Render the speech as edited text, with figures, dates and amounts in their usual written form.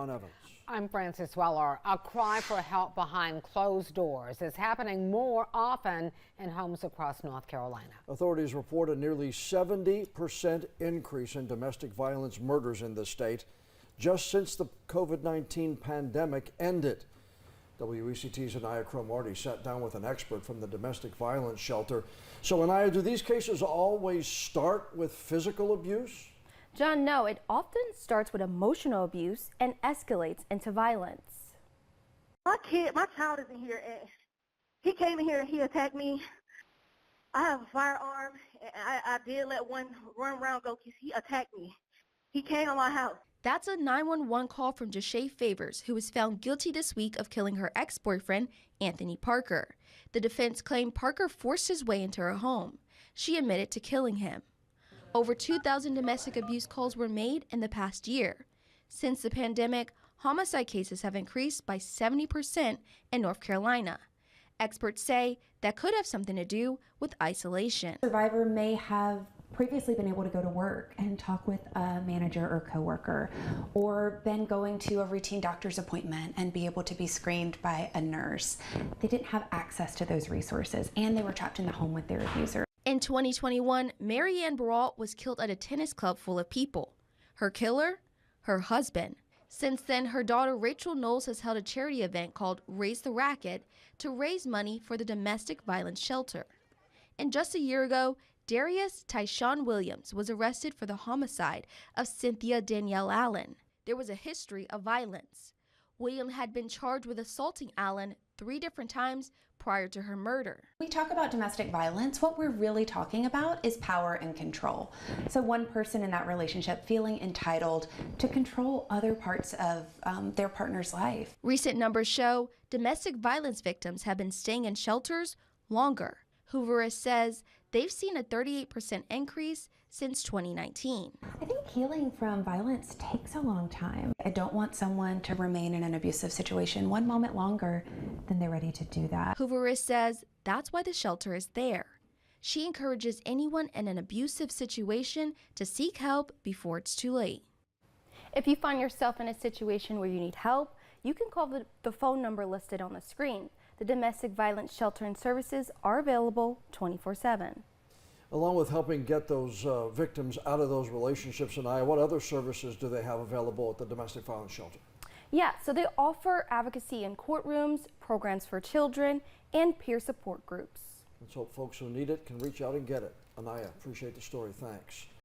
Evans. I'm Frances Weller. A cry for help behind closed doors is happening more often in homes across North Carolina. Authorities report a nearly 70% increase in domestic violence murders in the state just since the COVID-19 pandemic ended. WECT's Anaya Cromartie sat down with an expert from the domestic violence shelter. So, Anaya, do these cases always start with physical abuse? John, no, it often starts with emotional abuse and escalates into violence. My child is in here, and he came in here and he attacked me. I have a firearm, and I did let one run around go because he attacked me. He came on my house. That's a 911 call from Jashay Favors, who was found guilty this week of killing her ex-boyfriend, Anthony Parker. The defense claimed Parker forced his way into her home. She admitted to killing him. Over 2,000 domestic abuse calls were made in the past year. Since the pandemic, homicide cases have increased by 70% in North Carolina. Experts say that could have something to do with isolation. The survivor may have previously been able to go to work and talk with a manager or coworker, or been going to a routine doctor's appointment and be able to be screened by a nurse. They didn't have access to those resources, and they were trapped in the home with their abuser. In 2021, Mary Ann Baralt was killed at a tennis club full of people. Her killer? Her husband. Since then, her daughter Rachel Knowles has held a charity event called Raise the Racket to raise money for the domestic violence shelter. And just a year ago, Darius Tyshawn Williams was arrested for the homicide of Cynthia Danielle Allen. There was a history of violence. William had been charged with assaulting Allen 3 different times prior to her murder. We talk about domestic violence. What we're really talking about is power and control. So one person in that relationship feeling entitled to control other parts of their partner's life. Recent numbers show domestic violence victims have been staying in shelters longer. Hooveris says they've seen a 38% increase since 2019. I think healing from violence takes a long time. I don't want someone to remain in an abusive situation one moment longer than they're ready to do that. Hooveris says that's why the shelter is there. She encourages anyone in an abusive situation to seek help before it's too late. If you find yourself in a situation where you need help, you can call the phone number listed on the screen. The domestic violence shelter and services are available 24/7. Along with helping get those victims out of those relationships, Anaya, what other services do they have available at the domestic violence shelter? Yeah, so they offer advocacy in courtrooms, programs for children, and peer support groups. Let's hope folks who need it can reach out and get it. Anaya, appreciate the story. Thanks.